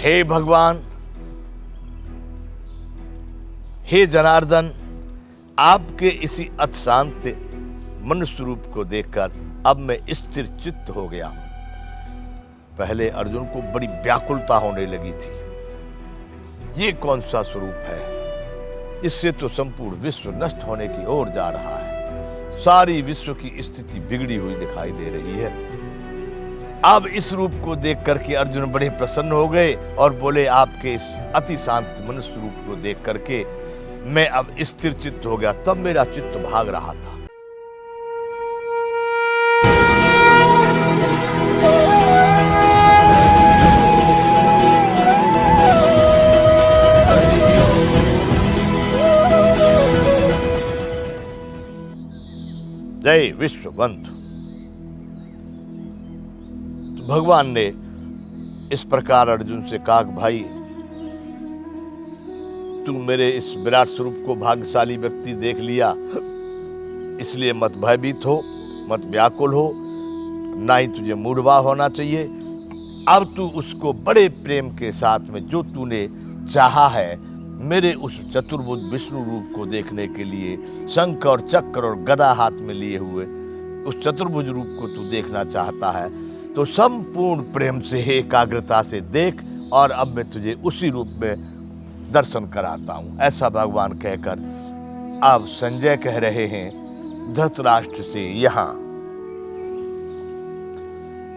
हे भगवान, हे जनार्दन, आपके इसी अतिशांत मनुष्य रूप को देखकर अब मैं स्थिर चित्त हो गया हूं। पहले अर्जुन को बड़ी व्याकुलता होने लगी थी, ये कौन सा स्वरूप है, इससे तो संपूर्ण विश्व नष्ट होने की ओर जा रहा है, सारी विश्व की स्थिति बिगड़ी हुई दिखाई दे रही है। अब इस रूप को देख करके अर्जुन बड़े प्रसन्न हो गए और बोले, आपके इस अति शांत मनुष्य रूप को देख करके मैं अब स्थिर चित्त हो गया। तब मेरा चित्त भाग रहा था। जय विश्व बंधु। तो भगवान ने इस प्रकार अर्जुन से कहा, भाई तू मेरे इस विराट स्वरूप को भाग्यशाली व्यक्ति देख लिया, इसलिए मत भयभीत हो, मत व्याकुल हो, ना ही तुझे मूढ़भाव होना चाहिए। अब तू उसको बड़े प्रेम के साथ में जो तूने चाहा है, मेरे उस चतुर्भुज विष्णु रूप को देखने के लिए शंख और चक्र और गदा हाथ में लिए हुए उस चतुर्भुज रूप को तू देखना चाहता है, तो संपूर्ण प्रेम से, एकाग्रता से देख, और अब मैं तुझे उसी रूप में दर्शन कराता हूं। ऐसा भगवान कहकर अब संजय कह रहे हैं धृतराष्ट्र से, यहां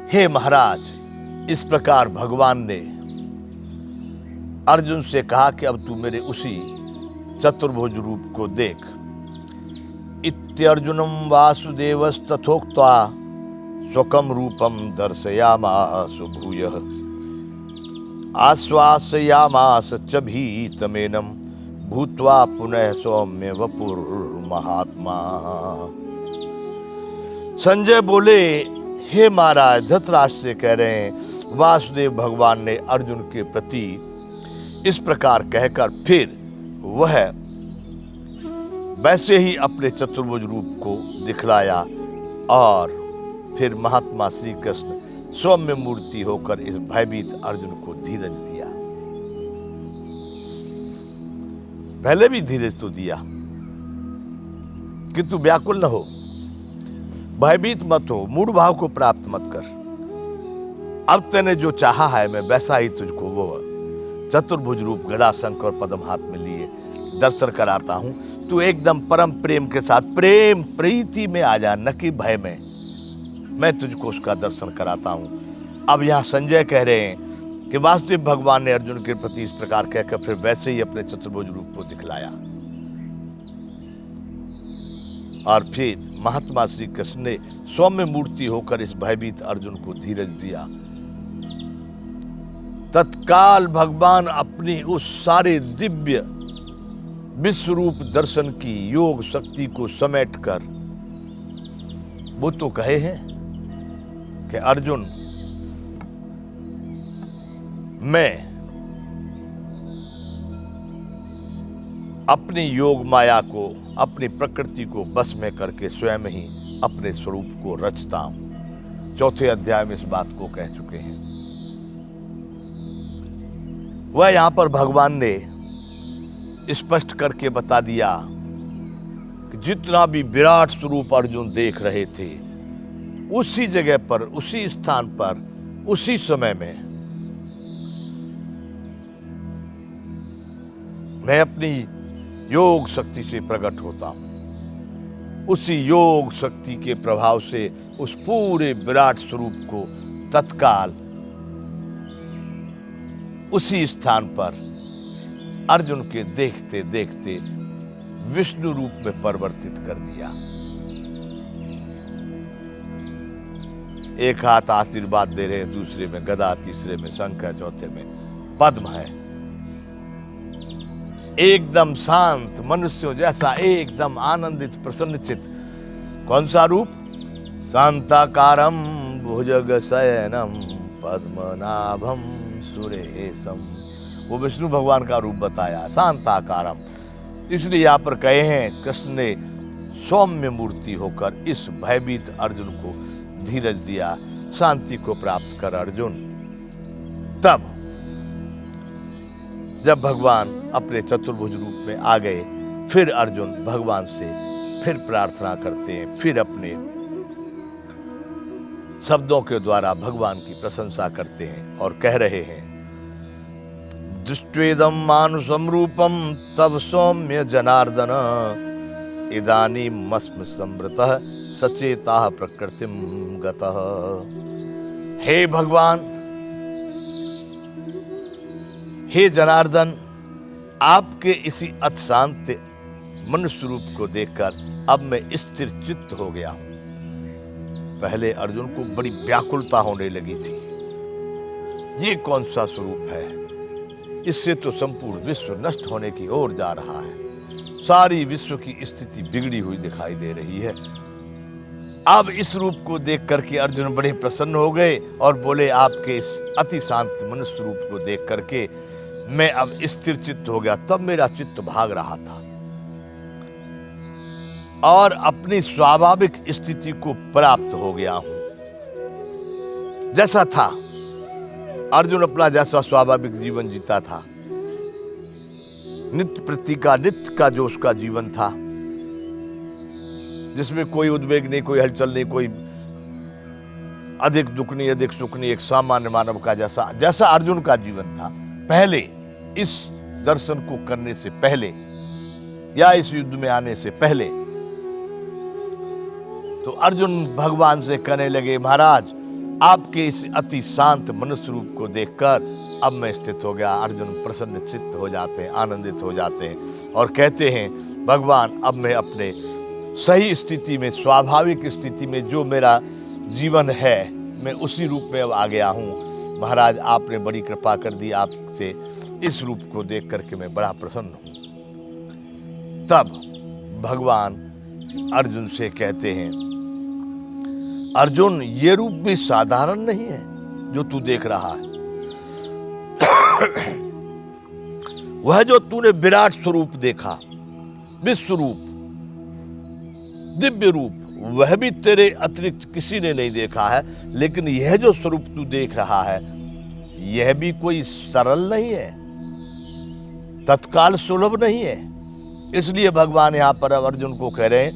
हे महाराज, इस प्रकार भगवान ने अर्जुन से कहा कि अब तू मेरे उसी चतुर्भुज रूप को देख। इत्यर्जुनम वासुदेवस्तथोक्त्वा स्वकं रूपम दर्शयामास भूयः आश्वासयामास च भीतमेनं भूत्वा पुनः सौम्य वपुर्महात्मा। संजय बोले, हे महाराज, धृतराष्ट्र से कह रहे हैं, वासुदेव भगवान ने अर्जुन के प्रति इस प्रकार कहकर फिर वह वैसे ही अपने चतुर्भुज रूप को दिखलाया, और फिर महात्मा श्री कृष्ण सौम्य मूर्ति होकर इस भयभीत अर्जुन को धीरज दिया। पहले भी धीरज तो दिया, किंतु व्याकुल न हो, भयभीत मत हो, मूढ़ भाव को प्राप्त मत कर। अब तूने जो चाहा है मैं वैसा ही तुझको वो चतुर्भुज रूप गदा शंख और पद्म हाथ में लिए दर्शन कराता हूं। तू एकदम परम प्रेम के साथ प्रेम प्रीति में आ जा, न कि भय में। मैं तुझको उसका दर्शन कराता हूं। अब यहां संजय कह रहे हैं कि वासुदेव भगवान ने अर्जुन के प्रति इस प्रकार कहकर फिर वैसे ही अपने चतुर्भुज रूप को दिखलाया, और फिर महात्मा श्री कृष्ण ने सौम्य मूर्ति होकर इस भयभीत अर्जुन को धीरज दिया। तत्काल भगवान अपनी उस सारे दिव्य विश्वरूप दर्शन की योग शक्ति को समेटकर वो तो कहे हैं कि अर्जुन, मैं अपनी योग माया को, अपनी प्रकृति को बस में करके स्वयं ही अपने स्वरूप को रचता हूं। चौथे अध्याय में इस बात को कह चुके हैं। वह यहां पर भगवान ने स्पष्ट करके बता दिया कि जितना भी विराट स्वरूप अर्जुन देख रहे थे, उसी जगह पर, उसी स्थान पर, उसी समय में मैं अपनी योग शक्ति से प्रकट होता हूं। उसी योग शक्ति के प्रभाव से उस पूरे विराट स्वरूप को तत्काल उसी स्थान पर अर्जुन के देखते देखते विष्णु रूप में परिवर्तित कर दिया। एक हाथ आशीर्वाद दे रहे हैं, दूसरे में गदा, तीसरे में शंख है, चौथे में पद्म है। एकदम शांत मनुष्यों जैसा, एकदम आनंदित प्रसन्नचित। कौन सा रूप? शांताकारम भुजग शयनम पद्मनाभम सुरेशम। वो विष्णु भगवान का रूप बताया, शांताकारम। इसलिए यहां पर कहे हैं कृष्ण ने सौम्य मूर्ति होकर इस भयभीत अर्जुन को धीरज दिया, शांति को प्राप्त कर अर्जुन। तब जब भगवान अपने चतुर्भुज रूप में आ गए, फिर अर्जुन भगवान से फिर प्रार्थना करते हैं, फिर अपने शब्दों के द्वारा भगवान की प्रशंसा करते हैं और कह रहे हैं, दृष्ट्वेदम मानुषम रूपम तव सौम्य जनार्दन इदानीमस्मि संवृतः सचेता प्रकृतिम गतः। हे भगवान, हे जनार्दन, आपके इसी अतिशांत मनुष्य रूप को देखकर अब मैं स्थिर चित्त हो गया हूं। पहले अर्जुन को बड़ी व्याकुलता होने लगी थी, ये कौन सा स्वरूप है, इससे तो संपूर्ण विश्व नष्ट होने की ओर जा रहा है, सारी विश्व की स्थिति बिगड़ी हुई दिखाई दे रही है। अब इस रूप को देख करके अर्जुन बड़े प्रसन्न हो गए और बोले, आपके इस अति शांत मनुष्य रूप को देख करके मैं अब स्थिर चित्त हो गया। तब मेरा चित्त भाग रहा था और अपनी स्वाभाविक स्थिति को प्राप्त हो गया हूं। जैसा था अर्जुन, अपना जैसा स्वाभाविक जीवन जीता था, नित्य प्रति का नित्य का जो उसका जीवन था, जिसमें कोई उद्वेग नहीं, कोई हलचल नहीं, कोई अधिक दुख नहीं, अधिक सुख नहीं, एक सामान्य मानव का जैसा अर्जुन का जीवन था पहले, इस दर्शन को करने से पहले या इस युद्ध में आने से पहले। तो अर्जुन भगवान से कहने लगे, महाराज, आपके इस अति शांत मनुष्य रूप को देखकर अब मैं स्थित हो गया। अर्जुन प्रसन्न चित्त हो जाते हैं, आनंदित हो जाते हैं और कहते हैं, भगवान, अब मैं अपने सही स्थिति में, स्वाभाविक स्थिति में जो मेरा जीवन है, मैं उसी रूप में अब आ गया हूँ। महाराज, आपने बड़ी कृपा कर दी, आपसे इस रूप को देख करके मैं बड़ा प्रसन्न हूँ। तब भगवान अर्जुन से कहते हैं, अर्जुन, ये रूप भी साधारण नहीं है जो तू देख रहा है। वह जो तूने विराट स्वरूप देखा, विश्व रूप, दिव्य रूप, वह भी तेरे अतिरिक्त किसी ने नहीं देखा है। लेकिन यह जो स्वरूप तू देख रहा है, यह भी कोई सरल नहीं है, तत्काल सुलभ नहीं है। इसलिए भगवान यहां पर अर्जुन को कह रहे हैं,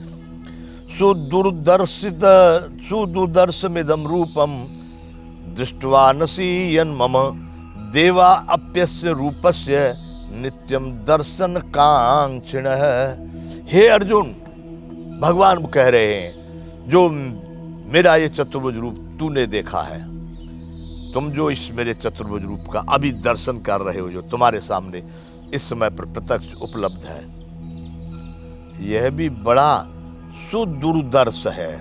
सुदुर्दर्शमिदं रूपम दृष्ट्वा नसीयन् मम देवा अप्यस्य रूपस्य नित्यम दर्शन कांक्षिणः। हे अर्जुन, भगवान कह रहे हैं, जो मेरा ये चतुर्भुज रूप तूने देखा है, तुम जो इस मेरे चतुर्भुज रूप का अभी दर्शन कर रहे हो, जो तुम्हारे सामने इस समय पर प्रत्यक्ष उपलब्ध है, यह भी बड़ा सुदुर्दर्श है।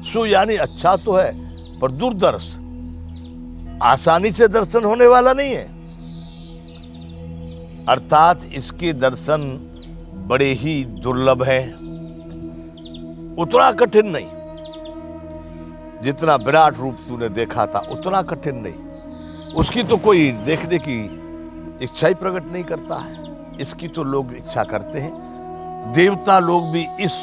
सु यानी अच्छा तो है, पर दुर्दर्श, आसानी से दर्शन होने वाला नहीं है। अर्थात इसके दर्शन बड़े ही दुर्लभ हैं, उतना कठिन नहीं। जितना विराट रूप तूने देखा था उतना कठिन नहीं। उसकी तो कोई देखने की इच्छा ही प्रकट नहीं करता है, इसकी तो लोग इच्छा करते हैं। देवता लोग भी इस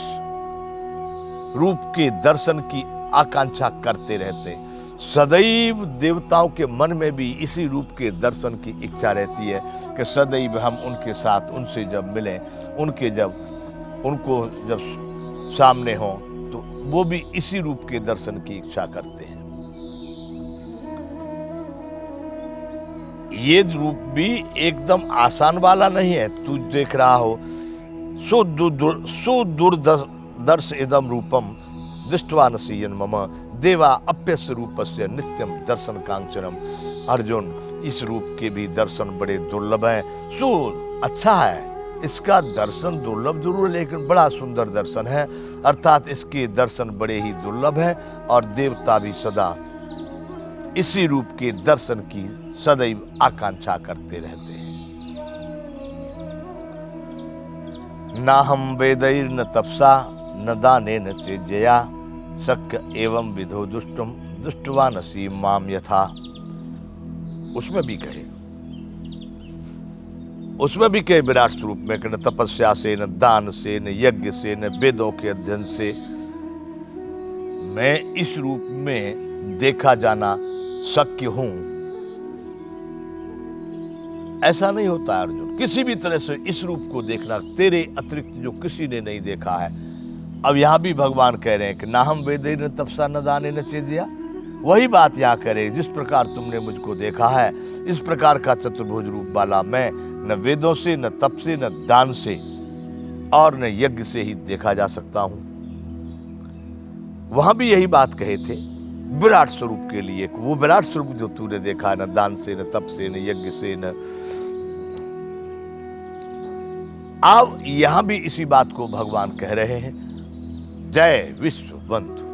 रूप के दर्शन की आकांक्षा करते रहते हैं। सदैव देवताओं के मन में भी इसी रूप के दर्शन की इच्छा रहती है कि सदैव हम उनके साथ, उनसे जब मिलें, उनको जब सामने हो, तो वो भी इसी रूप के दर्शन की इच्छा करते हैं। ये रूप भी एकदम आसान वाला नहीं है। तू देख रहा हो, सुदुर्दर्श इदम रूपम दृष्ट्वा नसीयन् मम देवा अप्यस्य रूपस्य नित्यम दर्शन कांचनम। अर्जुन, इस रूप के भी दर्शन बड़े दुर्लभ हैं। अच्छा है, इसका दर्शन दुर्लभ जरूर है, लेकिन बड़ा सुंदर दर्शन है। अर्थात इसके दर्शन बड़े ही दुर्लभ हैं और देवता भी सदा इसी रूप के दर्शन की सदैव आकांक्षा करते रहते हैं। ना हम वेदैर न तपसा न दाने न चेजया शक्य एवं विधो दुष्टुम दुष्टवा नसी माम यथा। उसमें भी कई विराट स्वरूप में कि न तपस्या से, न दान से, न यज्ञ से, न वेदों के अध्ययन से मैं इस रूप में देखा जाना शक्य हूं, ऐसा नहीं होता है अर्जुन, किसी भी तरह से इस रूप को देखना तेरे अतिरिक्त जो किसी ने नहीं देखा है। अब यहां भी भगवान कह रहे हैं कि ना हम वेदे न तपसा न दाने न चेजिया, वही बात यहाँ करे, जिस प्रकार तुमने मुझको देखा है इस प्रकार का चतुर्भुज रूप वाला मैं न वेदों से न तप से न दान से और न यज्ञ से ही देखा जा सकता हूं। वहां भी यही बात कहे थे विराट स्वरूप के लिए, वो विराट स्वरूप जो तूने देखा है न दान से न तप से न यज्ञ से न। अब यहां भी इसी बात को भगवान कह रहे हैं, जय विश्व बंधु।